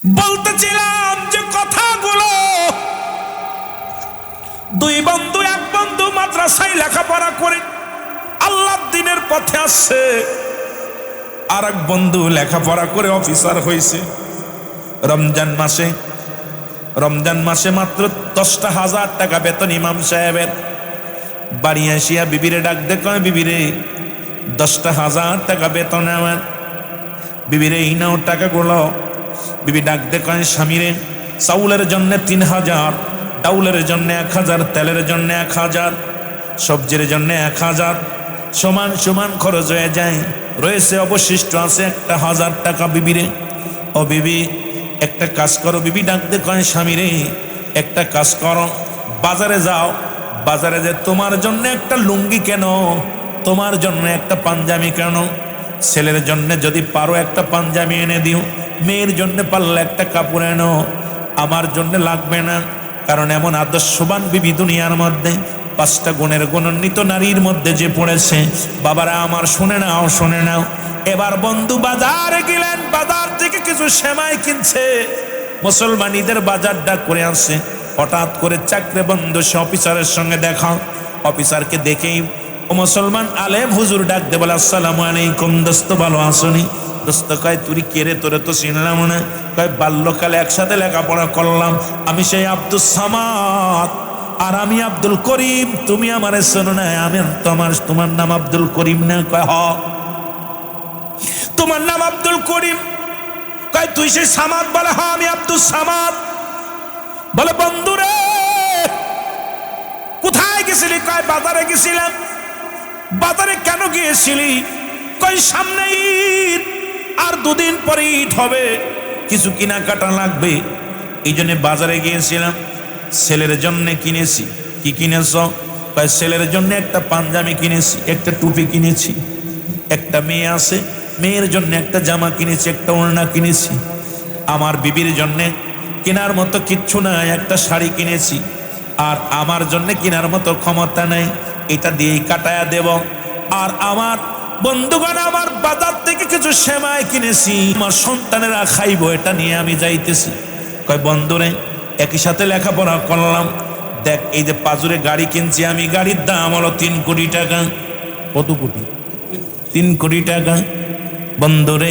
বলতেছিলাম যে কথাগুলো দুই বন্ধু এক বন্ধু মাদ্রাসায় লেখাপড়া করে আল্লাহর দ্বীনের পথে আসছে, আর এক বন্ধু লেখাপড়া করে অফিসার হয়েছে। রমজান মাসে মাত্র 10,000 টাকা বেতন ইমাম সাহেবের। বাড়ি আসিয়া বিবিরে ডাক দে, কয় বিবিরে 10,000 টাকা বেতন আমার। বিবিরে এই নাও টাকাগুলো। বিবি ডাক দে, কয় স্বামীরে চাউলের জন্য 3,000, ডাউলের জন্য 1,000, তেলের জন্য 1,000, সবজির জন্য 1,000, সমান সমান খরচ হয়ে যায়। রয়েছে অবশিষ্ট আছে 1,000 টাকা। বিবিরে, ও বিবি একটা কাজ করো। বিবি ডাক দে, কয় স্বামীরে একটা কাজ করো, বাজারে যাও, বাজারে যে তোমার জন্য একটা লুঙ্গি কেন, তোমার জন্য একটা পাঞ্জাবি কেন, ছেলের জন্য যদি পারো একটা পাঞ্জাবি এনে দিও, মেয়ের জন্য পারলে একটা কাপড় এনো, আমার জন্য লাগবে না। কারণ এমন আদর্শবান বিবি দুনিয়ার মধ্যে 5টা গুণের গুণান্বিত নারীর মধ্যে যে পড়েছে। বাবারা আমার শুনে নাও, শুনে নাও। এবার বন্ধু বাজারে গেলেন, বাজার থেকে কিছু সেমাই কিনছে, মুসলমান ঈদের বাজারটা করে আসছে। হঠাৎ করে চাকরি বন্ধু সে অফিসারের সঙ্গে দেখা। অফিসারকে দেখেই ও মুসলমান আলেম হুজুর ডাক দে বলে, আসসালামু আলাইকুম দোস্ত, ভালো আসনি? দোস্ত কয়, তুই কে রে, তোরে তো চিনলাম না। কয়, বাল্যকালে একসাথে লেখাপড়া করলাম, আমি সেই আব্দুস সামাদ, আর আমি আব্দুল করিম। তুমি আমারে শোনো না, আমি তোমার নাম আব্দুল করিম না? কয়, হ, তোমার নাম আব্দুল করিম। কয়, তুই সেই সামাদ? বলে, হ্যাঁ আমি আব্দুল সামাদ। বলে, বন্ধুরে কোথায় গেছিলি? কয়, বাজারে গেছিলাম। বাজারে কেন গিয়েছিলি? কয়, সামনে ঈদ, আর 2 দিন পরে ঈদ হবে, কিছু কেনাকাটা লাগবে, এই জন্য বাজারে গিয়েছিলাম। ছেলের জন্য কিনেছি। কি কিনেছ? কয়, ছেলের জন্য একটা পাঞ্জাবি কিনেছি, একটা টুপি কিনেছি, একটা মেয়ে আছে, মেয়ের জন্য একটা জামা কিনেছি, একটা ওড়না কিনেছি। আমার বিবির জন্য কেনার মতো কিচ্ছু নাই, একটা শাড়ি কিনেছি, আর আমার জন্য কেনার মতো ক্ষমতা নেই, এটা দিয়েই কাটায়া দেব। আর আমার বন্ধুগণ, আমার বাজার থেকে কিছু সেমাই কিনেছি, আমার সন্তানেরা খাইব, এটা নিয়ে আমি যাইতেছি। কয়, বন্ধুরে একই সাথে লেখাপড়া করলাম, দেখ এই যে পাজুরে গাড়ি কিনছি আমি, গাড়ির দাম হলো 3 কোটি টাকা। কত কোটি? 3 কোটি টাকা। বন্ধুরে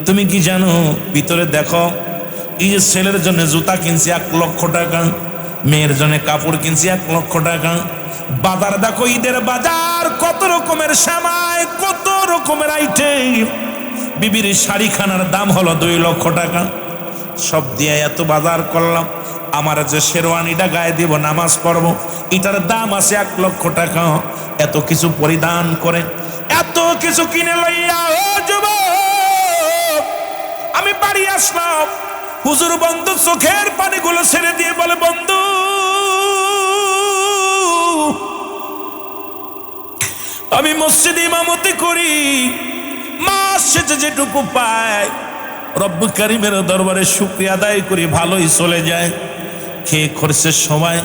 তুমি কি জানো, ভিতরে দেখো, এই যে ছেলের জন্য জুতা কিনছি 1 লক্ষ টাকা, মেয়ের জন্য কাপড় কিনছি 1 লক্ষ টাকা। বাজার দেখো, ঈদের বাজার, কত রকমের সেমাই, কত রকমের আইটেম। বিবির শাড়িখানার দাম হলো 2 লক্ষ টাকা। সব দিয়ে এত বাজার করলাম, আমার যে শেরওয়ানিটা গায়ে দিব, নামাজ পড়বো, এটার দাম আছে 1 লক্ষ টাকা। এত কিছু পরিধান করে, এত কিছু কিনে লইয়া ও যুবক আমি বাড়ি আসলাম। হুজুর বন্ধু চোখের পানিগুলো ছেড়ে দিয়ে বলে, বন্ধু আমি মসজিদে ইমামতি করি, মাস শেষে যেটুকু পাই রব্বুল কারীমের দরবারে শুকরিয়া আদায় করি, ভালোই চলে যায়। খেয়ে খরচের সময়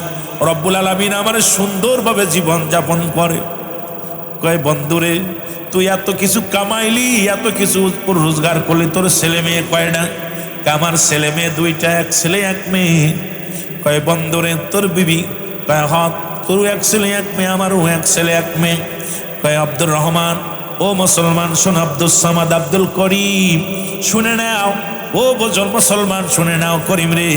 রব্বুল আলামিন আমার সুন্দরভাবে জীবন যাপন করে। কয়, বন্ধুরে তুই এত কিছু কামাইলি, এত কিছু রোজগার করলি, তোর ছেলে মেয়ে কয়টা? আমার ছেলে মেয়ে 2টা, 1 ছেলে 1 মেয়ে। কয়, বন্ধুরে তোর বিবি? কয়, হ, তোর 1 ছেলে 1 মেয়ে, আমারও 1 ছেলে 1 মেয়ে। কয়, আব্দুর রহমান, ও মুসলমান শোন, আব্দুল সামাদ, আব্দুল করিম শুনে নাও, ও বোঝল মুসলমান শুনে নাও, করিম রে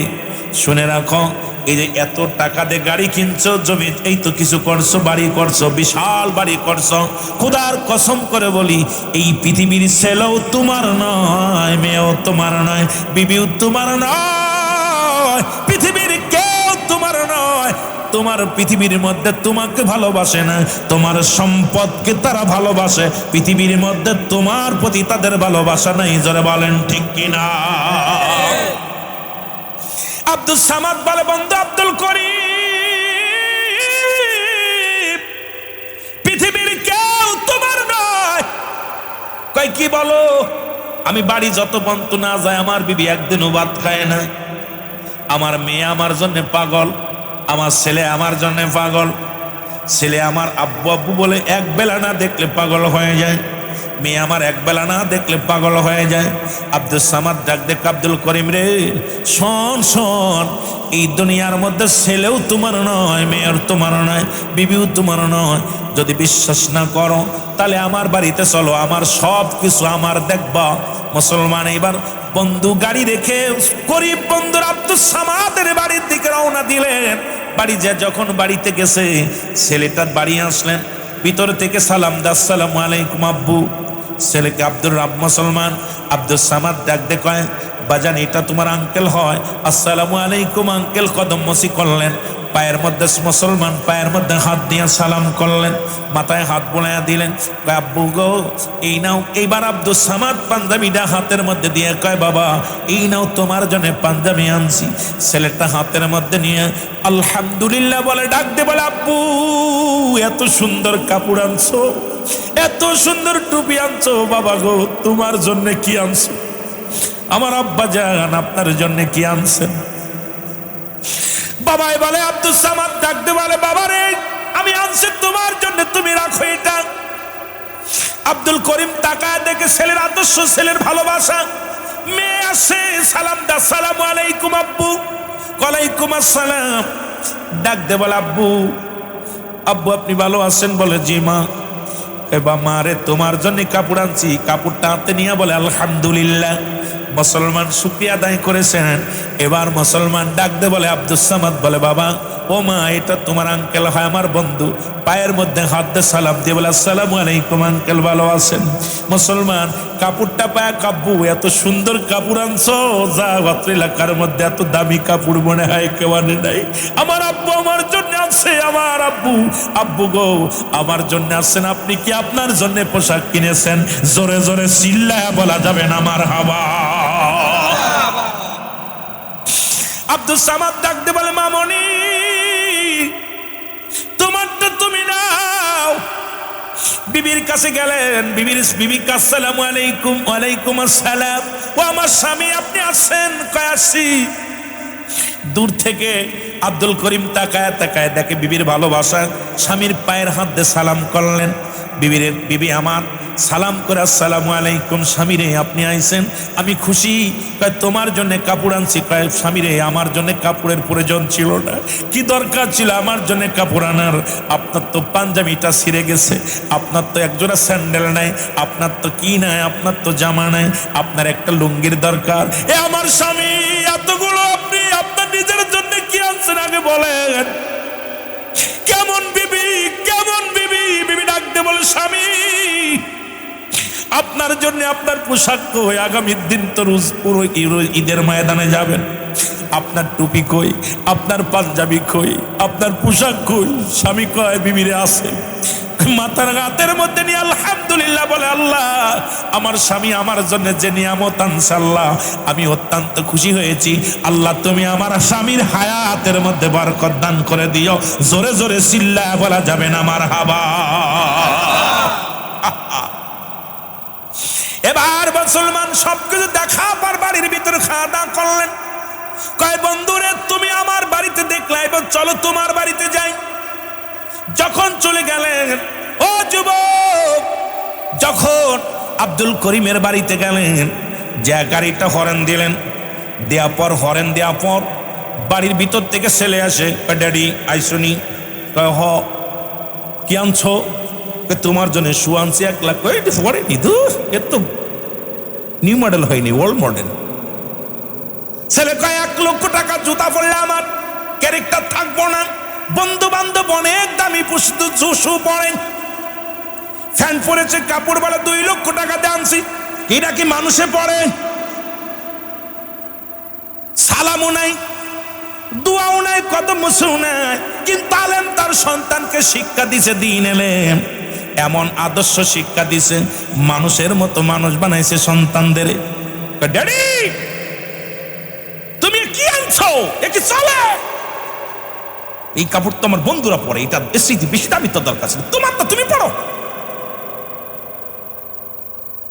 শুনে রাখো, এই যে এত টাকা দিয়ে গাড়ি কিনছো, জমি এই তো কিছু করছো, বাড়ি করছো, বিশাল বাড়ি করছো, খোদার কসম করে বলি, এই পৃথিবীর ছেলেও তোমার নয়, মেয়েও তোমার নয়, বিবিও তোমার নয়, পৃথিবীর কেউ তোমার নয়। তোমার পৃথিবীর মধ্যে তোমাকে ভালোবাসে না, তোমার সম্পদকে তারা ভালোবাসে, পৃথিবীর মধ্যে তোমার প্রতি তাদের ভালোবাসা নাই। জোরে বলেন ঠিক কিনা? আব্দুল সামাদ বলে, বন্ধু আব্দুল করিম, পৃথিবীর কেউ তোমার নয়। কয়, কি বলো? আমি বাড়ি যত বন্ত না যায়, আমার বিবি একদিনও ভাত খায় না, আমার মেয়ে আমার জন্য পাগল, আমার ছেলে আমার জন্য পাগল। ছেলে আমার আব্বু আব্বু বলে 1 বেলা না দেখলে পাগল হয়ে যায়। মেয়ে আমার একবেলা না দেখলে পাগল হয়ে যায়। আব্দুল সামাদ ডাক দেখ, আব্দুল করিম রে, শোন শোন, এই দুনিয়ার মধ্যে ছেলেও তোমার নয়, মেয়ের তোমার নয়, বিবিও তোমার নয়। যদি বিশ্বাস না করো তাহলে আমার বাড়িতে চলো, আমার সব কিছু আমার দেখবা। মুসলমান এবার বন্ধু গাড়ি রেখে গরিব বন্ধুর আব্দুল সামাদের বাড়ির দিকে রওনা দিলেন। বাড়ি যা যখন বাড়িতে গেছে, ছেলেটার বাড়ি আসলেন, ভিতর থেকে সালাম দা, আসসালামু আলাইকুম আব্বু। ছেলেকে আব্দুর রাব মুসলমান আব্দুল সামাদ ডাক দে, কয় বাজান এটা তোমার আঙ্কেল হয়। আসসালামু আলাইকুম আঙ্কেল কদম মসি করলেন। পায়ের মধ্যে মুসলমান পায়ের মধ্যে হাত দিয়ে সালাম করলেন, মাথায় হাত বোলাইয়া দিলেন। কয় আব্বু গো এই নাও। এইবার আব্দুল সামাদ পাঞ্জাবিটা হাতের মধ্যে দিয়ে কয় বাবা এই নাও তোমার জন্য পাঞ্জাবি আনছি। ছেলেটা হাতের মধ্যে নিয়ে আলহামদুলিল্লাহ বলে ডাক দে, বলে আব্বু এত সুন্দর কাপড় আনছো, এত সুন্দর টুপি আনছো, বাবা গো তোমার জন্য কি আনছো? আমার আব্বা জান আপনার জন্য কি আনছেন? বাবাই বলে, আব্দুল সামাদ ডাকতে বলে বাবা রে আমি আনছি তোমার জন্য, তুমি রাখো এটা। আব্দুল করিম তাকায় দেখে ছেলের আদর্শ, ছেলের ভালোবাসা। মেয়ে আসে, সালাম দা, আসসালামু আলাইকুম আব্বু। ওয়ালাইকুম আসসালাম। ডাকতে বলে আব্বু, আব্বু আপনি ভালো আছেন? বলে জি মা। এবার মা রে তোমার জন্য কাপড় আনছি। কাপড়টা হাতে নিয়ে বলে আলহামদুলিল্লাহ। মুসলমান শুকরিয়া আদায় করেছেন। এবার মুসলমান ডাক দে বলে আব্দুল সামাদ বলে বাবা ও মা এটা তোমার আঙ্কেল হয়, আমার বন্ধু। পায়ের মধ্যে হাত দিয়ে সালাম দিয়ে বলে আসসালামু আলাইকুম আঙ্কেল ভালো আছেন? মুসলমান কাপড়টা পায়, কাব্বু এত সুন্দর কাপড় আনছো, যা অত্র এলাকার মধ্যে এত দামি কাপড় মনে হয় কেউ আনে নাই। আমার আব্বু আমার জন্য আছে, আমার আব্বু। আব্বু গো আমার জন্য আসছেন, আপনি কি আপনার জন্য পোশাক কিনেছেন? জোরে জোরে চিল্লায়া বলা যাবে না মারহাবা। আব্দুল সামাদ ডাকতে বলে মামনি তোমার তো তুমি নাও। বিবির কাছে গেলেন, বিবি আসসালামু আলাইকুম। ওয়ালাইকুম আসসালাম। ও আমার স্বামী আপনি আছেন? কয় আসি। দূর থেকে আব্দুল করিম তাকায় তাকায় দেখে বিবির ভালোবাসা, স্বামীর পায়ের হাত দিয়ে সালাম করলেন। বিবি আমার সালাম করে আসসালামু আলাইকুম। স্বামী রে আপনি আইছেন, আমি খুশি। কয় তোমার জন্য কাপড় আনছি। কয় স্বামী রে আমার জন্য কাপড়ের প্রয়োজন ছিল না, কি দরকার ছিল আমার জন্য কাপড় আনার? আপনার তো পাঞ্জাবিটা ছিঁড়ে গেছে, আপনার তো একজোড়া স্যান্ডেল নাই, আপনার তো কি নাই, আপনার তো জামা নাই, আপনার একটা লুঙ্গির দরকার। এ আমার স্বামী এতগুলো আপনি আপনার নিজের জন্য কি আনছেন আগে বলেন? কেমন বিবি, কেমন বিবি? বিবি ডাকতে বলে স্বামী আপনার জন্য আপনার পোশাক কই? আগামী দিন তো রোজ পুরো ঈদের ময়দানে যাবেন, আপনার টুপি কই, আপনার পাঞ্জাবি কই, আপনার পোশাক কই? স্বামী কয় বিবিরে আছে। মাথার হাতের মধ্যে নিয়ে আলহামদুলিল্লাহ বলে আল্লাহ আমার স্বামী আমার জন্য যে নিয়ামত আনছে আল্লাহ আমি অত্যন্ত খুশি হয়েছি। আল্লাহ তুমি আমার স্বামীর হায়াতের মধ্যে বরকত দান করে দিও। জোরে জোরে চিল্লায়া বলা যাবে না মারহাবা। এবার মুসলমান সবকিছু দেখা পর বাড়ির ভিতরে খাওয়া দাওয়া করলেন। কয় বন্ধুরে তুমি আমার বাড়িতে দেখলে, এবার চলো তোমার বাড়িতে যাই। যখন চলে গেলেন, ও যুবক, যখন আব্দুল করিমের বাড়িতে গেলেন, যে গাড়িটা হরেন দিলেন, দেওয়া পর হরেন দেওয়া পর বাড়ির ভিতর থেকে ছেলে আসে। ড্যাডি আইসুনি। হ কি আনছো? তোমার জন্য শু আনছি 1 লাখ। পড়েনি তো, এর তো নিউ মডেল হয়নি, ওল্ড মডেল। ছেলে কয় 1 লক্ষ টাকা জুতা পড়লে আমার ক্যারেক্টার থাকবো না। বন্ধু বান্ধব অনেক দামি শু পড়েন, ফ্যান পরেছে, কাপড় বলে 2 লক্ষ টাকা দিয়ে আনছি। এটা কি মানুষে পড়ে? সালামও নাই, দোয়াও নাই, কত মুসেও নাই। কিন্তু আলেম তার সন্তানকে শিক্ষা দিছে, দিন এলেম এমন আদর্শ শিক্ষা দিছে, মানুষের মতো মানুষ বানাইছে সন্তানদের। ড্যাডি তুমি কি আনছো? এ কি চলে? এই কাপড় তো আমার বন্ধুরা পরে, এটা বেশি দামি তো দরকার ছিল, তোমার তো তুমি পড়ো।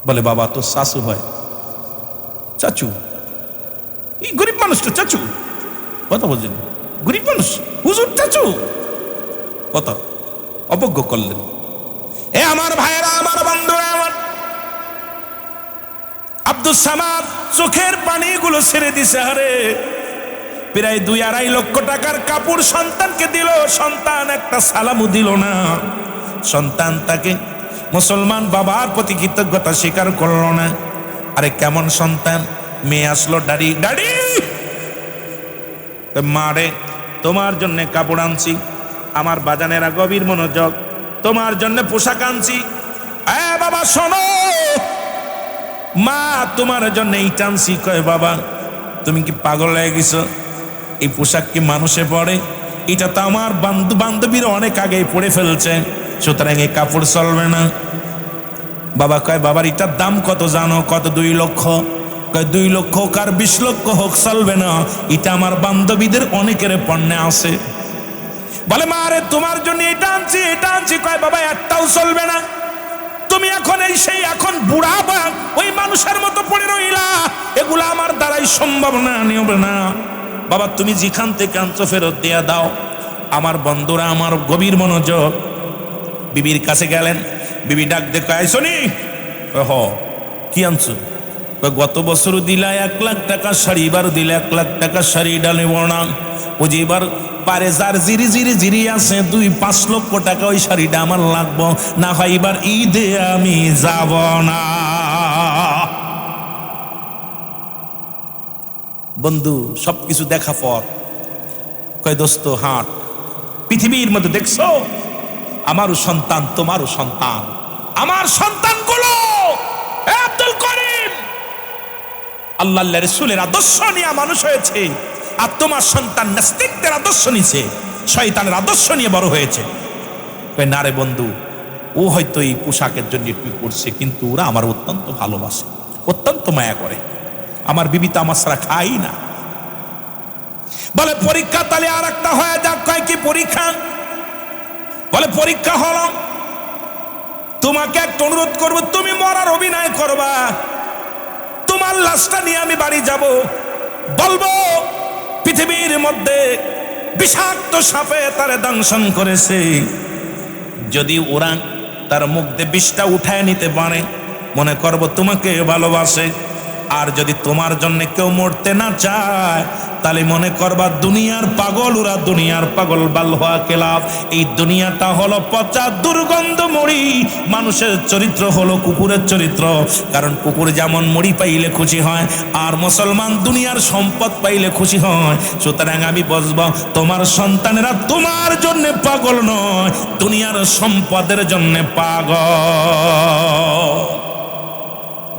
বলে বাবা তো শাশু হয়, চাচু, এই গরিব মানুষটা চাচু কথা বলছেন, গরিব মানুষ হুজুর চাচু কথা অবজ্ঞ করলেন। এ আমার ভাইয়েরা, আমার বন্ধুরা, আমার আব্দুস সামাদ চোখের পানিগুলো ছেড়ে দিছে। আরে প্রায় 2-2.5 লক্ষ টাকার কাপড় সন্তানকে দিল, সন্তান একটা সালামও দিল না। সন্তান তাকে মুসলমান বাবার প্রতি কৃতজ্ঞতা স্বীকার করলো না। আরে কেমন সন্তান! মেয়ে আসলো, ডাডি ডাডি, মারে তোমার জন্য কাপড় আনছি। আমার বাজানেরা গভীর মনোযোগ, তোমার জন্য পোশাক আনছি। বাবা শোনো, মা তোমার জন্য এই টানছি। কয় বাবা তুমি কি পাগল হয়ে গেছো? এই পোশাক কি মানুষে পরে? এটা তো আমার বান্ধবীরা অনেক আগেই পরে ফেলছে, সুতরাং এই কাপড় চলবে না। বাবা কয় বাবার এটার দাম কত জানো? কত? 2 লক্ষ। কয় 2 লক্ষ হোক আর 20 লক্ষ হোক চলবে না, এটা আমার বান্ধবীদের অনেকের পণ্যে আছে। বলে মা রে তোমার জন্য এটা আনছি, এটা আনছি। কয় বাবা একটাও চলবে না, তুমি এখন এই সেই এখন বুড়া বা ওই মানুষের মতো পড়ে রইলা, এগুলা আমার দ্বারাই সম্ভব না, নিবে না। বাবা তুমি যেখান থেকে আনছো ফেরত দিয়া দাও। আমার বন্ধুরা, আমার গভীর মনোযোগ, বিবির কাছে গেলেন। বিবি ডাক দেখো, আইসনি? হ, কি আনছো? গত বছরও দিলা 1 লাখ টাকা শাড়ি, এবার দিলে 1 লাখ টাকা শাড়ি ডালে বনা। ও যে এবার পারে যার জিরি জিরি জিরি আছে 2-5 লক্ষ টাকা ওই শাড়িটা আমার লাগবো, না হয় এবার ঈদে আমি যাব না। বন্ধু সবকিছু দেখা পর কয় দোস্ত হাট, পৃথিবীর মধ্যে দেখছো আমারও সন্তান, তোমারও সন্তান। আমার সন্তানগুলো আব্দুল করিম আল্লাহ রাসূলের আদর্শ নিয়ে মানুষ হয়েছে, আর তোমার সন্তান নাস্তিকদের আদর্শ নিছে, শয়তানের আদর্শ নিয়ে বড় হয়েছে। না রে বন্ধু, ও হয়তো এই পোশাকের জন্য একটু করছে, কিন্তু ওরা আমার অত্যন্ত ভালোবাসে, অত্যন্ত মায়া করে। আমার বিবি তো আমার ছাড়া খাই না। বলে পরীক্ষা তাহলে আর একটা হয়ে যাক। কয় কি পরীক্ষা? বলে পরীক্ষা হলো, তোমাকে একটা অনুরোধ করবো, তুমি মরার অভিনয় করবা। তোমার লাশটা নিয়ে আমি বাড়ি যাব, বলবো পৃথিবীর মধ্যে বিষাক্ত সাপে তারে দংশন করেছে। যদি ওরা তার মুখ দিয়ে বিষটা উঠায় নিতে পারে, মনে করবো তোমাকে ভালোবাসে। আর যদি তোমার জন্য কেউ মরতে না চায়, তাহলে মনে করবা দুনিয়ার পাগল ওরা, দুনিয়ার পাগল বালহা কেলাফ। এই দুনিয়াটা হলো পচা দুর্গন্ধ মরি, মানুষের চরিত্র হলো কুকুরের চরিত্র। কারণ কুকুর যেমন মরি পাইলে খুশি হয়, আর মুসলমান দুনিয়ার সম্পদ পাইলে খুশি হয়। সুতরাং আমি বলবো, তোমার সন্তানেরা তোমার জন্য পাগল নয়, দুনিয়ার সম্পদের জন্য পাগল।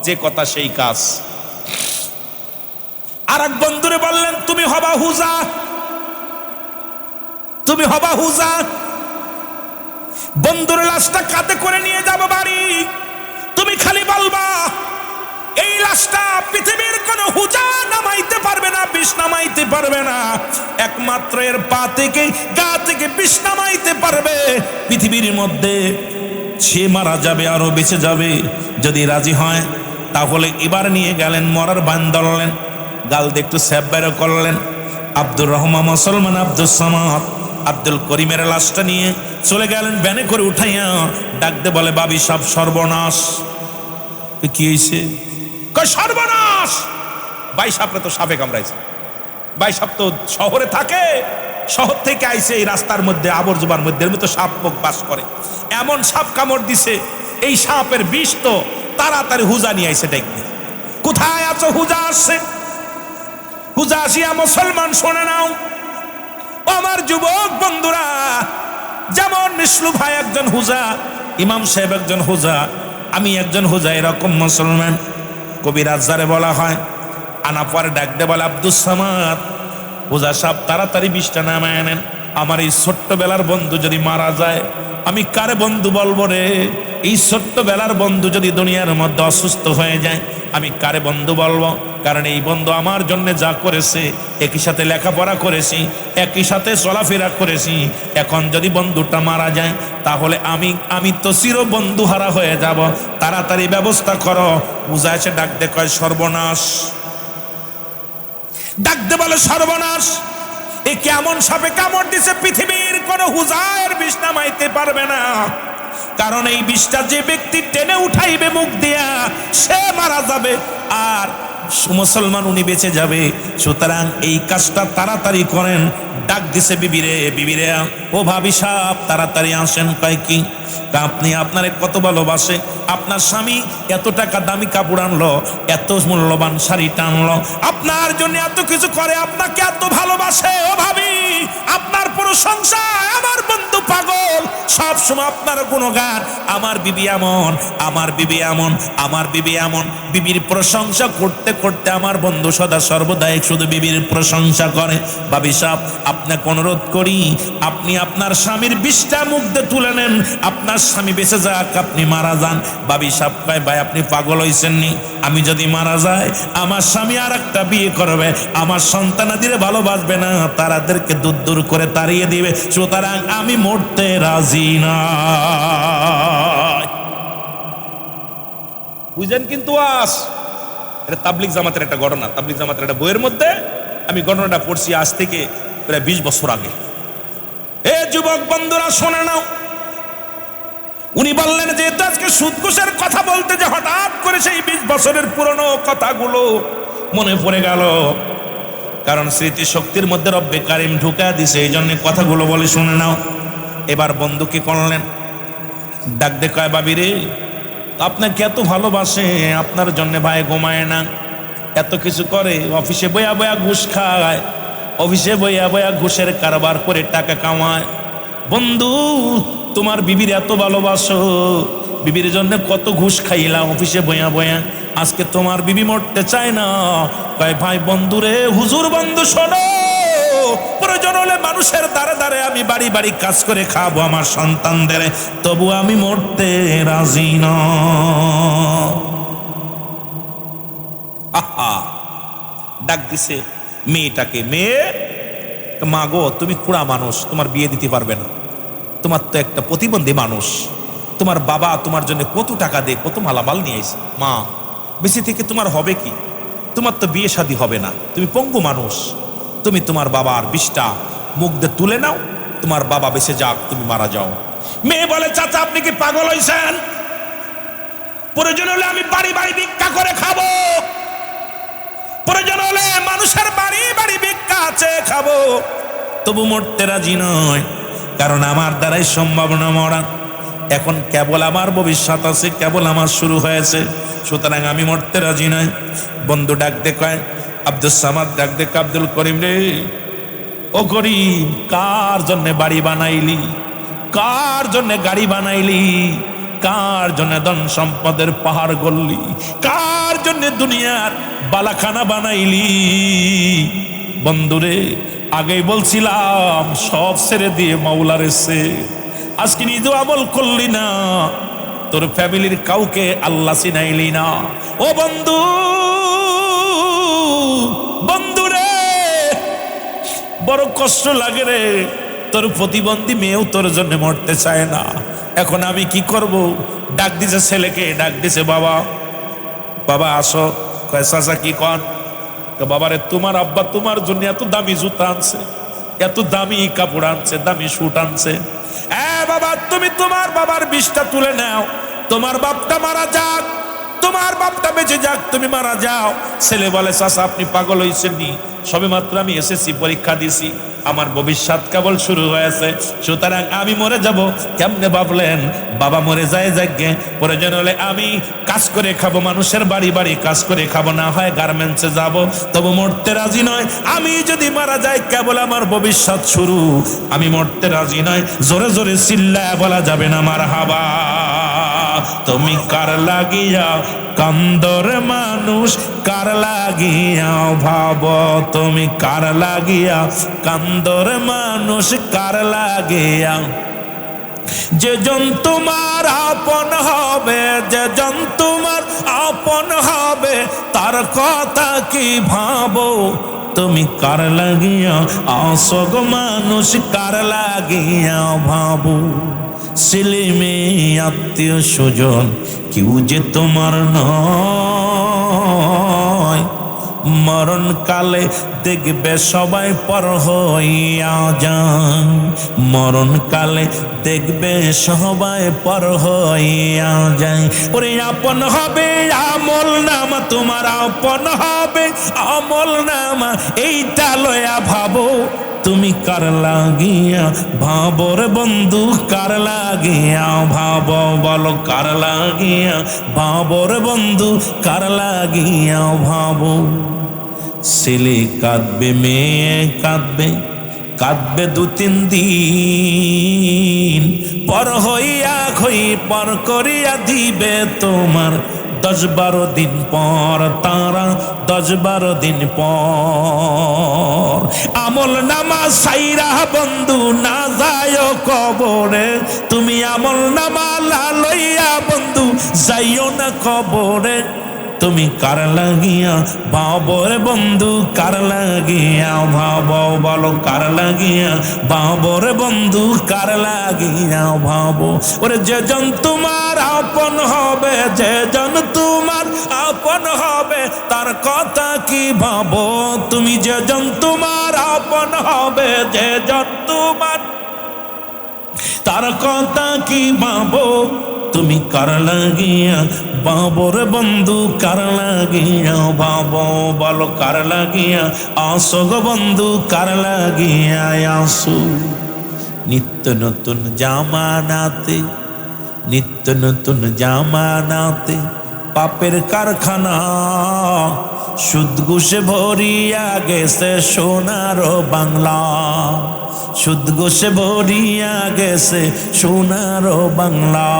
যে কথা সেই কাজ। আর এক বন্ধুরে বললেন, তুমি হবা হুজা, তুমি হবা হুজা। বন্ধুর লাশটা কাঁধে করে নিয়ে যাব বাড়ি, তুমি খালি বলবা এই লাশটা পৃথিবীর কোন হুজা নামাইতে পারবে না, বিষ নামাইতে পারবে না। একমাত্র এর পা থেকে গা থেকে বিষ নামাইতে পারবে পৃথিবীর মধ্যে। সে মারা যাবে, আরো বেঁচে যাবে। যদি রাজি হয় তাহলে এবার নিয়ে গেলেন, মরার বান ধরলেন, গাল দিয়ে একটু স্যাপ বের করলেন। আব্দুর রহমান মুসলমান আব্দুল সামাদ আব্দুল করিমের লাশটা নিয়ে চলে গেলেন, ভ্যানে করে উঠাইয়া ডাক দে বলে, বাবি সব সর্বনাশ। কি হয়েছে? কয় সর্বনাশ, ভাই সাপরে তো সাপে কামড়াইছে। ভাই সাপ তো শহরে থাকে, শহর থেকে আইছে এই রাস্তার মধ্যে আবর্জনার মধ্যে এর মতো সাপ বাস করে। এমন সাপ কামড় দিছে, এই সাপের বিষ তো তাড়াতাড়ি হুজা নিয়ে আইছে দেখবে। কোথায় আছো? হুজা আসছে। হুজা আসিয়া মুসলমান শোনে নাও, আমার যুবক বন্ধুরা, যেমন মিসলু ভাই একজন হুজা, ইমাম সাহেব একজন হুজা, আমি একজন হুজা, এরকম মুসলমান কবিরাজ যারে বলা হয়। আনা পরে ডাক দে বলে, আব্দুস সামাদ, হুজা সাহেব তাড়াতাড়ি বিষটা নামায় আনেন। আমার এই ছোট্টবেলার বন্ধু যদি মারা যায়, আমি কারে বন্ধু বলবো রে? এই ছোট্টবেলার বন্ধু যদি দুনিয়ার মধ্যে অসুস্থ হয়ে যায়, আমি কারে বন্ধু বলবো? কারণ এই বন্ধু আমার জন্য যা করেছে, একই সাথে লেখাপড়া করেছি, একই সাথে চলাফেরা করেছি। এখন যদি বন্ধুটা মারা যায়, তাহলে আমি তো চির বন্ধু হারা হয়ে যাব। তাড়াতাড়ি ব্যবস্থা করো। বুঝা এসে ডাক দে কয়, সর্বনাশ। ডাক দে বলে, সর্বনাশ, এ কেমন সাপে কামড় দিছে? পৃথিবীর কোন হুজায়ের বিষ নামাইতে পারবে না। কারণ এই বিষটা যে ব্যক্তি টেনে উঠাইবে মুখ দিয়া, সে মারা যাবে। আর মুসলমান উনি বেঁচে যাবে। সুতরাং এই কাজটা তাড়াতাড়ি করেন। ডাক দিছে বিবিরে, বিবিরে ও ভাবি সাহেব তাড়াতাড়ি আসেন। কয় কি? আপনি আপনারে কত ভালোবাসে, আপনার স্বামী এত টাকা দামি কাপড় আনলো, এত মূল্যবান শাড়ি টানলো, আপনার জন্য এত কিছু করে, আপনাকে এত ভালোবাসে। ও ভাবি, আপনার প্রশংসায় আমার বন্ধু পাগল, সব সময় আপনার গুণগান। আমার বিবি এমন, আমার বিবি এমন, আমার বিবি এমন। বিবির প্রশংসা করতে করতে আমার বন্ধু সদা সর্বদাই শুধু বিবির প্রশংসা করে। ভাবি সাহেব আপনাকে অনুরোধ করি, আপনি আপনার স্বামীর 20টা মুখ দিয়ে তুলে নেন, আপনার স্বামী বেঁচে যাক, আপনি মারা যান। ভাবি সাহেব কয় ভাই আপনি পাগল হয়েছেন নি? আমি যদি মারা যাই আমার স্বামী আর একটা বিয়ে করবে, আমার সন্তানাদিরে ভালোবাসবে না, তারাদেরকে দূর দূর করে তাড়িয়ে দিবে। সুতরাং আমি মরতে রাজি না। বুঝলেন? কিন্তু এটা তাবলিগ জামাতের একটা ঘটনা, তাবলিগ জামাতের একটা বইয়ের মধ্যে আমি ঘটনাটা পড়ছি আজ থেকে প্রায় 20 বছর আগে। এ যুবক বন্ধুরা শোনে নাও। উনি বললেন যে আজকে সুদ ঘুষের কথা বলতে যে হঠাৎ করে সেই 20 বছরের পুরনো কথাগুলো মনে পড়ে গেল। কারণ স্মৃতি শক্তির মধ্যে রব্বে কারিম ঢুকা দিছে, এই জন্য কথাগুলো বলে শুনে নাও। এবার বন্ধু কি করলেন? ডাক দে কয় বাবি রে, আপনাকে এত ভালোবাসে, আপনার জন্য ভাই ঘুমায় না, এত কিছু করে, অফিসে বয়া বয়া ঘুষ খায়, অফিসে বয়া বয়া ঘুষের কারবার করে টাকা কামায়। বন্ধু তোমার বিবির এত ভালোবাসো, বিবির জন্য কত ঘুষ খাইলাম অফিসে বয়া বয়া, আজকে তোমার বিবি মরতে চায় না। কয় ভাই বন্ধু রে, হুজুর বন্ধু শোনো, প্রয়োজন হলে মানুষের দ্বারে দ্বারে আমি বাড়ি বাড়ি কাজ করে খাবো আমার সন্তানদের, তবু আমি মরতে রাজি না। আহা, ডাক দিছে মেয়েটাকে, মেয়ে মা গো তুমি কুড়া মানুষ, তোমার বিয়ে দিতে পারবে না, তোমার তো একটা প্রতিবন্ধী মানুষ, তোমার বাবা তোমার জন্য কত টাকা দিয়ে কত মালামাল নিয়ে আসে, মা বেশি থেকে তোমার হবে কি, তোমার তো বিয়ে শাদী হবে না, তুমি পঙ্গু মানুষ, তুমি তোমার বাবার 20টা মুখ দিয়ে তুলে নাও, তোমার বাবা বেঁচে যাক, তুমি মারা যাও। মেয়ে বলে চাচা আপনি কি পাগল হয়েছেন? প্রয়োজন হলে আমি বাড়ি বাড়ি ভিক্ষা করে খাবো, প্রয়োজন হলে মানুষের বাড়ি বাড়ি ভিক্ষা আছে খাবো, তবু মরতে রাজি নয়, কারণ আমার দ্বারাই সম্ভব না মরা। এখন কেবল আমার ভবিষ্যৎ আছে, কেবল আমার শুরু হয়েছে, সুতরাং আমি মরতে রাজি নয়। বন্ধু ডাক দে কয় আব্দুল সামাদ, ডাক দে আব্দুল করিম রে, ও করিম কার জন্য বাড়ি বানাইলি, কার জন্য গাড়ি বানাইলি, কার জন্য ধন সম্পদের পাহাড় গড়লি, কার জন্য দুনিয়ার বালাখানা বানাইলি? বন্ধুরে আগেই বলছিলাম সব ছেড়ে দিয়ে মাওলার এসে, আজকে নিজে আমল করলি না, তোর ফ্যামিলির কাউকে আল্লাহ চিনাইলি না। ও বন্ধু, বন্ধুরে বড় কষ্ট লাগে রে, তোর প্রতিবন্ধী মেয়েও তোর জন্য মরতে চায় না। এখন আমি কি করব? ডাক দিছে ছেলেকে, ডাক দিছে বাবা, বাবা আসো। কয় চাচা কি কন? বাবারে তোমার আব্বা তোমার জন্য এত দামি জুতা আনছে, এত দামি কাপড় আনছে, দামি শুট আনছে। বাবা তুমি তোমার বাবার 20টা তুলে নাও, তোমার বাপটা মারা যাক, তোমার বাপটা বেঁচে যাক, তুমি মারা যাও। ছেলে বলে চাচা আপনি পাগল হয়েছেন নি, সবে মাত্র আমি এসএসসি পরীক্ষা দিছি, আমার ভবিষ্যৎ কেবল শুরু হয়েছে, সুতরাং আমি মরে যাব। কেমনে ভাবলেন? বাবা মরে যায় যাকে, প্রয়োজন হলে আমি কাজ করে খাবো, মানুষের বাড়ি বাড়ি কাজ করে খাবো, না হয় গার্মেন্টসে যাব, তবু মরতে রাজি নয়। আমি যদি মারা যাই কেবল আমার ভবিষ্যৎ শুরু, আমি মরতে রাজি নয়। জোরে জোরে চিল্লায় বলা যাবে না মারহাবা। তুমি কার লাগিয়া কান্দর মানুষ, কার লাগিয়া ভাব, তুমি কার লাগিয়া কান্দর মানুষ, কার লাগিয়া যে জন তোমার আপন হবে, যে জন তোমার আপন হবে, তার কথা কি ভাবো, তুমি কার লাগিয়া আসগ মানুষ, কার লাগিয়া ভাবো। ছেলে মেয়ে আত্মীয় স্বজন কেউ যে তোমার নয়, মরণ কালে দেখবে সবাই পর হইয়া যায়, মরণ কালে দেখবে সবাই পর হইয়া যায়। ওরে আপন হবে আমল নামা, তোমার আপন হবে আমল নামা, এইটা লয়া ভাবো তুমি কার লাগিয়া ভাবর বন্ধু, কার লাগিয়া ভাবো, বলো কার লাগিয়া ভাবর বন্ধু, কার লাগিয়া ভাবো। ছেলে কাঁদবে, মেয়ে কাঁদবে, কাঁদবে 2-3 দিন, পর হইয়া খই পর করিয়া দিবে তোমার 10-12 দিন পর, তারা 10-12 দিন পর। আমল নামা সাইরা বন্ধু না যায় কবরে, তুমি আমল নামা লইয়া বন্ধু যাইও না কবরে। তুমি কার লাগিয়া ভাবর বন্ধু, কার লাগিয়া ভাবো, বলো কার লাগিয়া ভাবর বন্ধু, কার লাগিয়া ভাবো। ওরে যেজন তোমার আপন হবে, যেজন তোমার আপন হবে, তার কথা কি ভাবো তুমি, যেজন তোমার আপন হবে, যেজন তোমার তার কথা কি ভাবো তুমি, কার লাগিয়া বাবর বন্ধু, কার লাগিয়া ভাবো, বলো কার লাগিয়া আসো গো বন্ধু, কার লাগিয়া আসো। নিত্য নতুন জামানাতে, নিত্য নতুন জামানাতে পাপের কারখানা, সুদ ঘুষে ভরিয়া গেছে সোনার বাংলা, সুদ ঘুষে ভরিয়া গেছে সোনার বাংলা।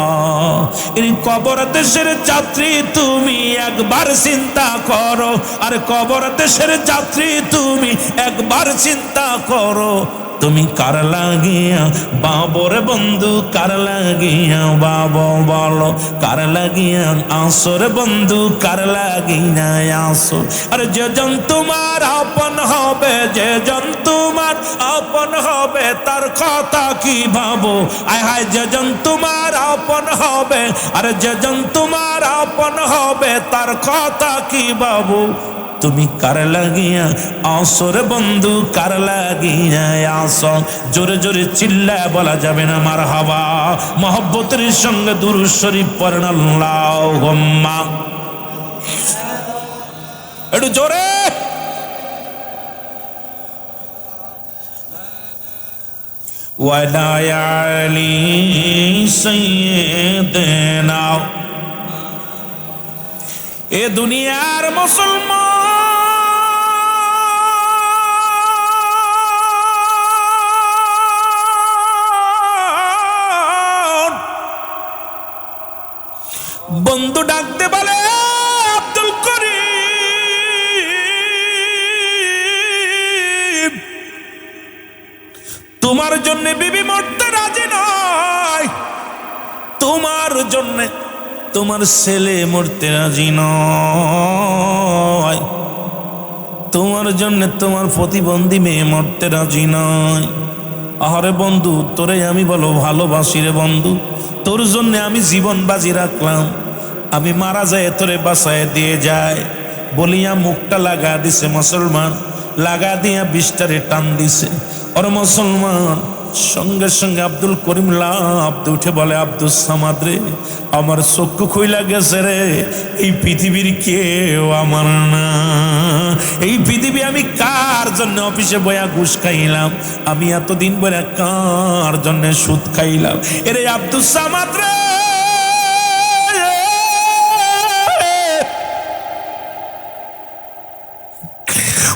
এই কবর দেশের যাত্রী তুমি একবার চিন্তা করো, আর কবর দেশের যাত্রী তুমি একবার চিন্তা করো, তুমি কার লাগিয়া বাবর বন্ধু, কার লাগিয়া বাবো, বলো কার লাগিয়া আসর বন্ধু, কার লাগিয়া আসো। আর যেজন তোমার আপন হবে, যেজন তোমার আপন হবে, তার কথা কি ভাবো, আয় হায় যেজন তোমার আপন হবে, আর যেজন তোমার আপন হবে, তার কথা কি ভাবো তুমি, কার লাগিয়া আসর বন্ধু, কার লাগিয়া আসো। জোরে জোরে চিল্লায় বলা যাবে না মারহাবা, মহব্বতের সঙ্গে দুরূদ শরীফ পড়েন আল্লাহুম্মা, একটু জোরে। ওয়ালা আলি সাইয়্যিদিনা। এ দুনিয়ার মুসলমান বন্ধু ডাকতে বলে আব্দুল করিম, তোমার জন্য বিবি মরতে রাজি নয়, তোমার জন্য তোমার ছেলে মরতে রাজি নয়, তোমার জন্য তোমার প্রতিবন্ধী মেয়ে মরতে রাজি নয়। আহারে বন্ধু, তোরে আমি বলো ভালোবাসি রে বন্ধু, তোর জন্য আমি জীবন বাজি রাখলাম, আমি মারা যায় তোরে বাসায় দিয়ে যায় বলিয়া মুখটা লাগা দিছে মুসলমান, লাগা দিয়া 20টারে টান দিছে। আর মুসলমান সঙ্গে সঙ্গে আব্দুল করিম লাফ উঠে বলে, আব্দুল সামাদ রে, আমার চক্ষু খুইলা গেছে রে, এই পৃথিবীর কেউ আমার না, এই পৃথিবী আমি কার জন্য অফিসে বয়া ঘুষ খাইলাম, আমি এতদিন বয়া কার জন্য সুদ খাইলাম, এরে আব্দুল সামাদ রে,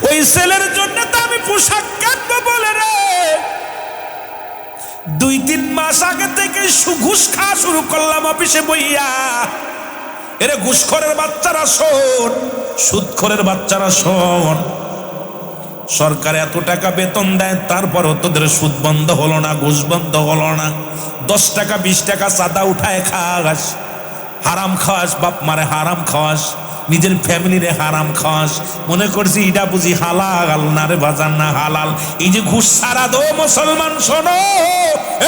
ওই ছেলের জন্য তো আমি পোশাক কাটবো বলে রে 2-3 মাস আগে থেকে ঘুষ খাওয়া শুরু করলাম অফিসে বইয়া। এরে ঘুষখোরের বাচ্চারা শোন, সুদখোরের বাচ্চারা শোন, সরকার এত টাকা বেতন দেয়, তারপরও তোদের সুদ বন্ধ হলো না, ঘুষ বন্ধ হলো না। 10 টাকা 20 টাকা চাঁদা উঠায় খাস, হারাম খাওয়াস, বাপ মারে হারাম খাওয়াস, নিজের ফ্যামিলিরে হারাম খাওয়াস, মনে করছি এটা বুঝি হালাল না রে বাজার, না হালাল। এই যে ঘুষ ছাড়া দো মুসলমান শোনো,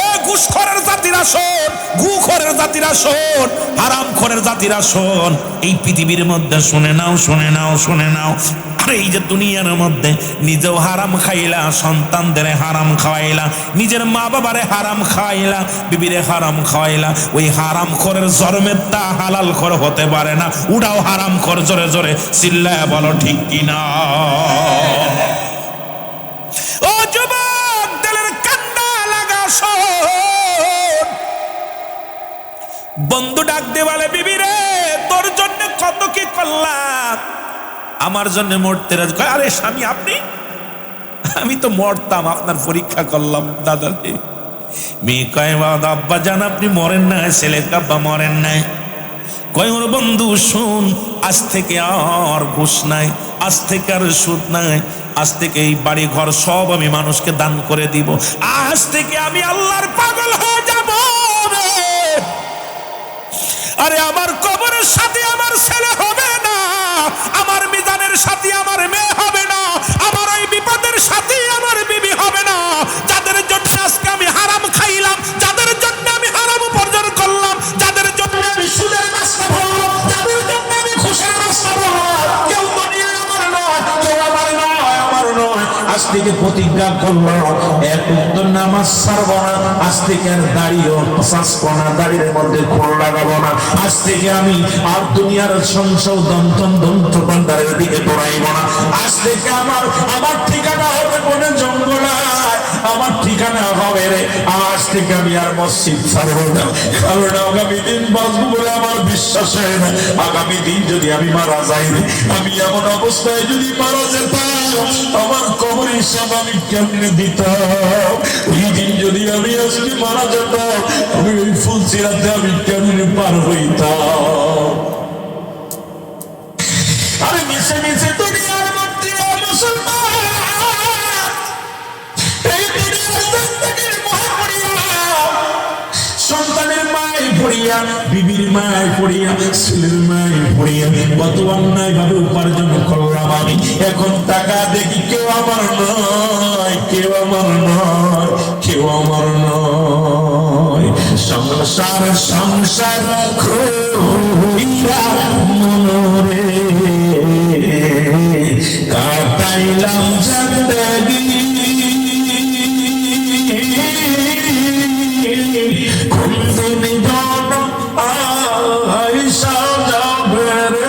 এ ঘুষখোরের জাতিরা শোন, ঘুষখোরের জাতিরা শোন, হারামখোরের জাতিরা শোন, এই পৃথিবীর মধ্যে শুনে নাও, শুনে নাও, শুনে নাও। আর এই যে দুনিয়ার মধ্যে নিজেও হারাম খাইলা, সন্তানদের হারাম খাওয়াইলা, নিজের মা বাবারে হারাম খাওয়াইলা, বিবিরে হারাম খাওয়াইলা, ওই হারাম খোরের জন্মেরটা হালাল খোর হতে পারে না। উড়াও হারাম খোর, জোরে জোরে চিল্লায় বলো ঠিক কিনা। ও যুবক, দিলের কান্না লাগা শোন। বন্ধু ডাক দে বলে, বিবি রে তোর জন্য কত কি করলাম, আমার জন্য মরতে রাজি। আরে স্বামী আপনি, আমি তো মরতাম, আপনার পরীক্ষা করলাম। দাদা রে, মেয়ে কয় আব্বা জান আপনি মরেন না, ছেলে আব্বা মরেন নাই। কয় ওর বন্ধু শুন, আজ থেকে আর ঘুষ নাই, আজ থেকে আর সুদ নাই, আজ থেকে এই বাড়ি ঘর সব আমি মানুষকে দান করে দিব, আজ থেকে আমি আল্লাহর পাগল হয়ে যাব রে। আরে আমার কবরের সাথে আমার ছেলে হবে না, আমার মিজানের সাথে আমার মেয়ে হবে না, আমার ওই বিপদের সাথে আমার বিবি হবে না। যাদের জন্য আজকে আমি হারাম খাইলাম, যাদের জন্য আমি হারাম উপার্জন করলাম, যাদের জন্য আমি সুদের রাস্তা বললাম, যাদের জন্য আমি ঘুষের রাস্তা বললাম, কেউ দুনিয়ায় আমার নয়, কেউ আমার নয়, আমার নয়। আজ থেকে প্রতিজ্ঞা করলো, এক ওয়াক্ত নামাজ ছাড়বো না, আজ থেকে আর দাড়িও ছাঁচবো না, দাড়ির মধ্যে খোল লাগাবো না, আজ থেকে আমি আর দুনিয়ার সংশোধন দন্তের দিকে দৌড়াইব না, আজ থেকে আমার ঠিকানা হবে কোন জঙ্গলায়, আমার ঠিকানা হবে রে, আজ থেকে আমি আর মসজিদ ছাড়বো না, কারণ আগামী দিন বাঁচবো বলে আমার বিশ্বাস হয় না। আগামী দিন যদি আমি মারা যাই, আমি এমন অবস্থায় যদি মারা যেতাম, আমার কবর হিসাব আমি কেমনে দিতাম? ওই দিন যদি আমি আজকে মারা যেতাম, আমি ওই ফুলসিরাতে আমি কেমনে পার হইতাম? আরে মিশে মিশে দুনিয়ার মধ্যে মুসলমান, এই দুনিয়ার জিন্দেগির মোহে পড়িয়া, সন্তানের মায় পড়িয়া, বিবির মায় পড়িয়া, ছেলের মায় পড়িয়া কত অন্যায় ভাবে উপার্জন করলাম আমি। এখন টাকা দেখি কেউ আমার নয়, কেউ আমার নয়, কেউ আমার নয়। সংসার সংসার খুইয়া মনোরে কাটাইলাম জিন্দেগি, কুন্দনি জন আইসা যাবে রে।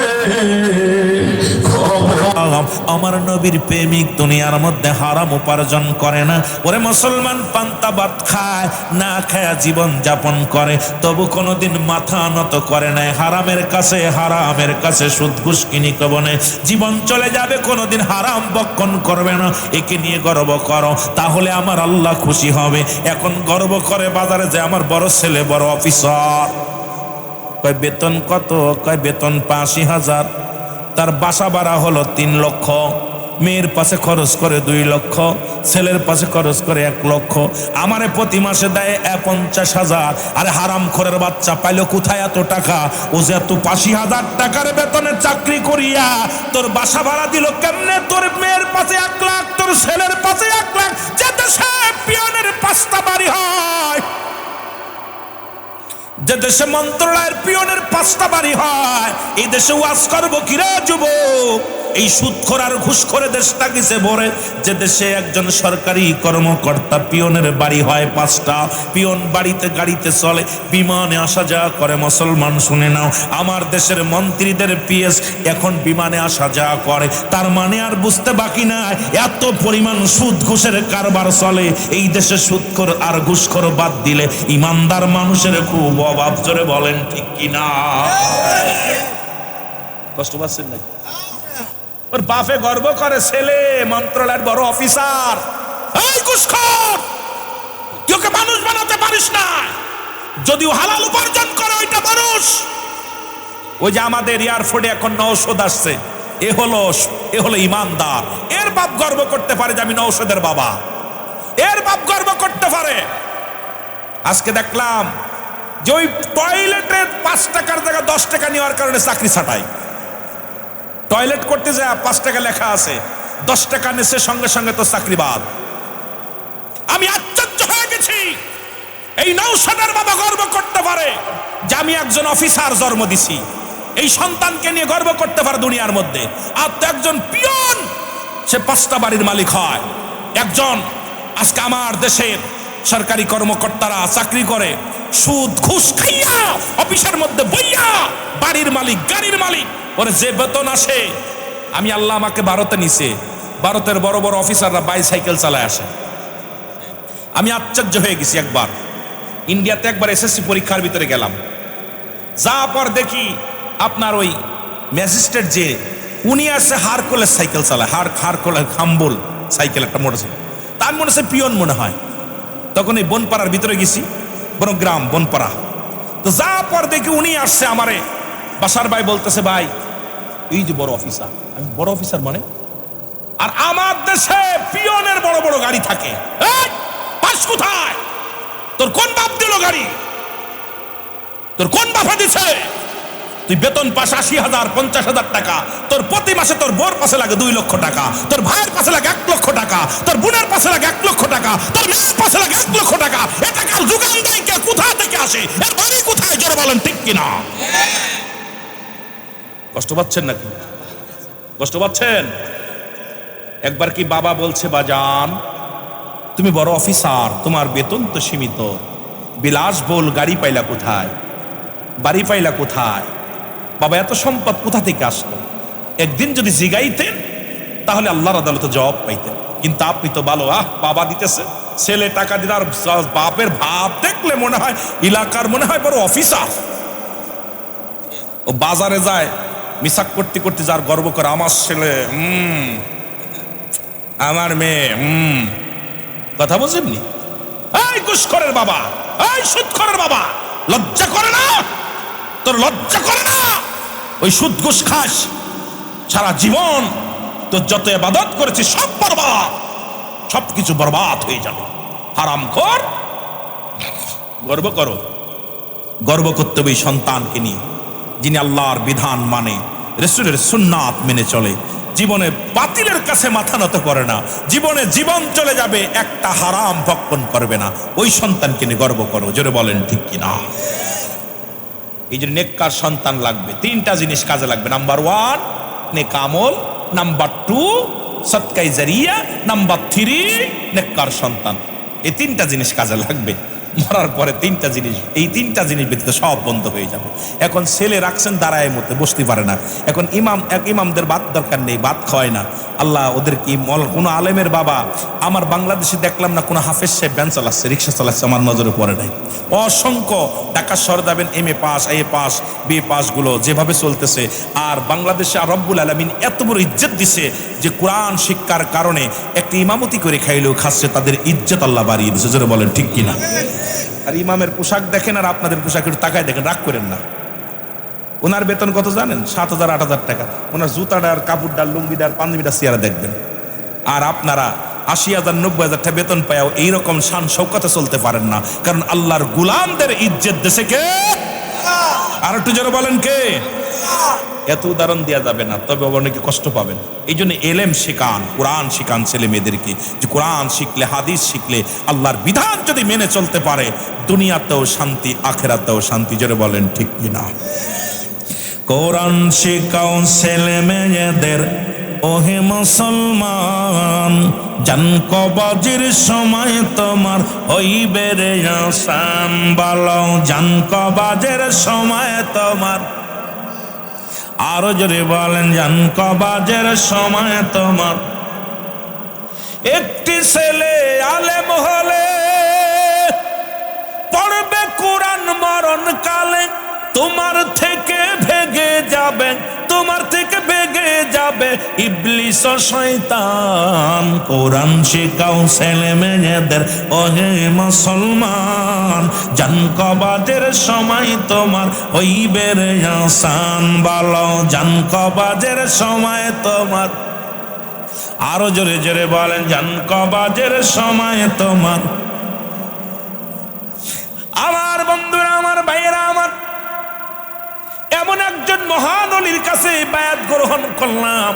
আমার নবীর প্রেমিক দুনিয়ার মধ্যে হারাম উপার্জন করে না। ওরে মুসলমান পান্তা ভাত খায়, না খায়া জীবন যাপন করে, তবু কোনোদিন মাথা নত করে নাই হারামের কাছে, হারামের কাছে সুদ ঘুষ কিনি কবনে জীবন চলে যাবে, কোনোদিন হারাম বক্ষণ করবে না। একে নিয়ে গর্ব করো, তাহলে আমার আল্লাহ খুশি হবে। এখন গর্ব করে বাজারে যে আমার বড় ছেলে বড় অফিসার, কয় বেতন কত? কয় বেতন ৮৫,০০০। তার বাসা ভাড়া হলো ৩ লক্ষ, মেয়ের পাশে খরচ করে ২ লক্ষ, ছেলের পাশে খরচ করে ১ লক্ষ, আমারে প্রতি মাসে দেয় ৫০,০০০। আরে হারাম খোরের বাচ্চা পাইলো কোথায় এত টাকা? ও যে এত ৮৫,০০০ টাকার বেতনে চাকরি করিয়া তোর বাসা ভাড়া দিল কেমনে? তোর মেয়ের পাশে ১ লাখ, তোর ছেলের পাশে ১ লাখ। যে দেশে পিয়নের ৫টা বাড়ি হয়, যে দেশে মন্ত্রণালয়ের পিয়নের ৫টা বাড়ি হয়, এই দেশে ওয়াজ করবো কিরে যুবক? এই সুদখোর আর ঘুষখোরে দেশটা কিসে ভরে? যে দেশে একজন সরকারি কর্মকর্তা পিয়নের বাড়ি হয় ৫টা, পিয়ন বাড়িতে গাড়িতে চলে, বিমানে আসা যাওয়া করে। মুসলমান শুনে নাও, আমার দেশের মন্ত্রীদের পিএস এখন বিমানে আসা যাওয়া করে। তার মানে আর বুঝতে বাকি নাই এত পরিমাণ সুদ ঘুষের কারবার চলে এই দেশে। সুদখোর আর ঘুষখোর বাদ দিলে ইমানদার মানুষের খুব অভাব। জোরে বলেন ঠিক কিনা? কষ্ট পাচ্ছেন নাকি? ওর বাপে গর্ব করে ছেলে মন্ত্রণালয়ের বড় অফিসার। এই ঘুষখোর, তুই ওকে মানুষ বানাতে পারিস না। যদিও হালাল উপার্জন করে ওইটা মানুষ। ওই যে আমাদের এয়ারফোর্টে এখন নওশদ আসছে, এ হলো ইমানদার। এর বাপ গর্ব করতে পারে যে আমি নওশদের বাবা, এর বাপ গর্ব করতে পারে। আজকে দেখলাম যে ওই টয়লেটে ৫ টাকার জায়গায় ১০ টাকা নেওয়ার কারণে চাকরি ছাঁটাই। টয়লেট করতে যায় ৫ টাকা লেখা আছে, ১০ টাকা নেছে সঙ্গে সঙ্গে তো চাকরি বাদ। আমি আশ্চর্য হয়ে গেছি এই নওশাদের বাবা গর্ব করতে পারে যে আমি একজন অফিসার জন্ম দিছি, এই সন্তানকে নিয়ে গর্ব করতে পারে দুনিয়ার মধ্যে। আর তো একজন পিয়ন, সে 5টা বাড়ির মালিক হয়। একজন আজকে আমার দেশের সরকারি কর্মকর্তারা চাকরি করে, সুদ ঘুষ খাইয়া অফিসের মধ্যে বইয়া বাড়ির মালিক, গাড়ির মালিক, ওরে যে বেতন আসে। আমি আল্লাহ আমাকে ভারতে নিছে, ভারতের বড় বড় অফিসাররা বাইসাইকেল চালায় আসে। আমি আশ্চর্য হয়ে গেছি। একবার ইন্ডিয়াতে একবার এসএসসি পরীক্ষার ভিতরে গেলাম, যা পর দেখি আপনার ওই ম্যাজিস্ট্রেট যে উনি আসে হারকুলেস সাইকেল চালায়, হারকুলেস হাম্বল সাইকেল, একটা মোটরসাইকেল। তার মনে হচ্ছে পিয়ন মনে হয়। তখন এই বনপাড়ার ভিতরে গেছি, বড় গ্রাম বনপাড়া। তো যা পর দেখি উনি আসছে আমারে বাসার ভাই বলতেছে, ভাই এই যে বড় অফিসার। আমি বড় অফিসার মানে? আর আমার দেশে পিয়নের বড় বড় গাড়ি থাকে। পাস কোথায়? তোর কোন বাপ দিল গাড়ি? তোর কোন বাপা দিছে? তুই বেতন পাস 80,000 50,000 টাকা, তোর প্রতি মাসে তোর বোর পাশে লাগে 2 লক্ষ টাকা, তোর ভাইয়ের পাশে লাগে 1 লক্ষ টাকা, তোর বোনের পাশে লাগে 1 লক্ষ টাকা, তোর মেয়ের পাশে লাগে 1 লক্ষ টাকা। এ টাকা যোগান দেয় কে? কোথা থেকে আসে? এর বাড়ি কোথায়? জোরে বলেন ঠিক কিনা? কষ্ট পাচ্ছেন নাকি? কষ্ট পাচ্ছেন? একবার কি বাবা বলছে, বাজান তুমি বড় অফিসার, তোমার বেতন তো সীমিত, বিলাসবহুল গাড়ি পাইলা কোথায়? বাড়ি পাইলা কোথায়? বাবা এত সম্পদ কোথা থেকে আসলো? একদিন যদি জিগাইতেন তাহলে আল্লাহর আদালতে জবাব পাইতেন। কিন্তু আপনি তো ভালো, বাবা দিতেছে, ছেলে টাকা দিতে, আর বাপের ভাব দেখলে মনে হয় এলাকার মনে হয় বড় অফিসার। ও বাজারে যায় মিসাক করতে করতে যার গর্ব করে, আমার ছেলে, আমার মেয়ে, কথা বুঝেননি? এই ঘুষখোরের বাবা, এই সুদখোরের বাবা, লজ্জা করে না? তোর লজ্জা করে না? ওই সুদ ঘুষ খাস, সারা জীবন তোর যত ইবাদত করেছিস সব বরবাদ, সবকিছু বরবাদ হয়ে যাবে। হারামখোর। গর্ব করো, গর্ব করতে হবে সন্তানকে নিয়ে, যিনি আল্লাহর বিধান মানে, রাসূলের সুন্নাত মেনে চলে, জীবনে বাতিলের কাছে মাথা নত করে না, জীবনে জীবন চলে যাবে একটা হারাম ভক্ষণ করবে না। ওই সন্তানকে নিয়ে গর্ব করো। জোরে বলেন ঠিক কিনা? এই যে নেককার সন্তান লাগবে, 3টা জিনিস কাজে লাগবে। নাম্বার 1 নেক আমল, নাম্বার 2 সদকায়ে জারিয়া, নাম্বার 3 নেককার সন্তান। এই 3টা জিনিস কাজে লাগবে। মরার পরে 3টা জিনিস, এই 3টা জিনিস ব্যতীত সব বন্ধ হয়ে যাবে। এখন ছেলে রাখছেন দাঁড়ায় মতে, বসতে পারে না। এখন ইমামদের ভাত দরকার নেই, ভাত খাওয়ায় না। আল্লাহ ওদের কি কোনো আলেমের বাবা, আমার বাংলাদেশে দেখলাম না কোনো হাফেজ সাহেব ভ্যান চালাচ্ছে, রিক্সা চালাচ্ছে, আমার নজরে পড়ে নাই। অসংখ্য ঢাকা শহরে যাবেন MA pass, AA pass, BA pass গুলো যেভাবে চলতেছে। আর বাংলাদেশে রব্বুল আলামিন এত বড় ইজ্জত দিছে যে কোরআন শিক্ষার কারণে একটি ইমামতি করে খাইলেও খাচ্ছে, তাদের ইজ্জত আল্লাহ বাড়িয়ে দিচ্ছে। জোরে বলেন ঠিক কিনা? আর ইমামের পোশাক দেখেন আর আপনাদের পোশাক একটু তাকায় দেখেন, রাগ করেন না। ওনার বেতন কত জানেন? 7,000 8,000 টাকা। ওনার জুতাটার, কাপড়টার, লুঙ্গিটার, পাঞ্জাবিটার চেয়ারা দেখবেন। আর আপনারা 80,000 90,000 টাকা বেতন পায়াও এইরকম শান শৌকতে চলতে পারেন না। কারণ আল্লাহর গুলামদের ইজ্জত দেশে কে? আর একটু জোরে বলেন কে? এত উদাহরণ দেওয়া যাবে না, তবে অনেকে কষ্ট পাবেন। এই জন্য এলেম শেখান, কোরআন শেখান ছেলে মেয়েদেরকে, যে কোরআন শিখলে, হাদিস শিখলে, আল্লাহর বিধান যদি মেনে চলতে পারে, দুনিয়াতেও শান্তি, আখেরাতেও শান্তি। জোরে বলেন ঠিক কিনা? কোরআন শেখাও ছেলে মেয়েদের, ওহে মুসলমান, জান কবজের সময় তোমার হইবে রে আসান। বলো জান কবজের সময় তোমার, আরো জোরে বলেন, জান কবজের সময় তোমার। একটি ছেলে আলেম হলে পড়বে কোরআন, মরণ কালে তোমার থেকে ভেগে যাবে, তোমার থেকে ভেগে যাবে ইবলিস ও শয়তান। কোরআন শেখাও ছেলে মেয়েদের, ওহে মুসলমান, জান কবজের সময় তোমার হইবে রে আসান। বলো জান কবজের সময় তোমার, আরো জোরে জোরে বলেন, জান কবজের সময় তোমার। আমার বন্ধুরা, আমার ভাইয়েরা, আমার এমন একজন মহান ওলির কাছে বায়াত গ্রহণ করলাম।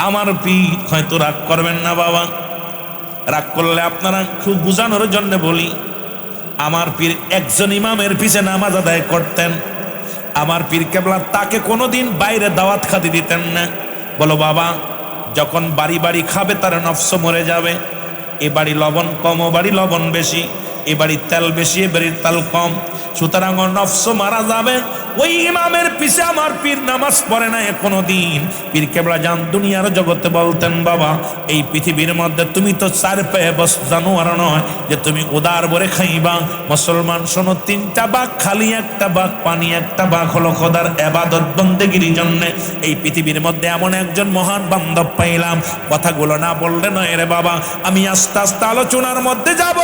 আমার পীর হয়তো রাগ করবেন না বাবা, রাগ করলে আপনারা খুব বুঝানোর জন্য বলি, আমার পীর একজন ইমামের পিছে নামাজ আদায় করতেন। আমার পীর কেবলা তাকে কোনোদিন বাইরে দাওয়াত খাতি দিতেন না। বলো বাবা, যখন বাড়ি বাড়ি খাবে তার নফস মরে যাবে। এ বাড়ি লবণ কম, ও বাড়ি লবণ বেশি, এ বাড়ির তেল বেশি, এ বাড়ির তেল কম, সুতরাং ও নফস মারা যাবে। ওই ইমামের পিছে আমার পীর নামাজ পড়ে না কোনো দিন। পীর কেবলা জান দুনিয়ার জগতে বলতেন, বাবা এই পৃথিবীর মধ্যে তুমি তো চার পেয়ে বস জানোয়ার নয় যে তুমি উদার ভরে খাইবা। মুসলমান শোনো, তিনটা বাঘ খালি, একটা বাঘ পানি, একটা বাঘ হলো খোদার ইবাদত বন্দেগীর জন্য। এই পৃথিবীর মধ্যে এমন একজন মহান বান্ধব পাইলাম, কথাগুলো না বললে নয় রে বাবা। আমি আস্তে আস্তে আলোচনার মধ্যে যাব।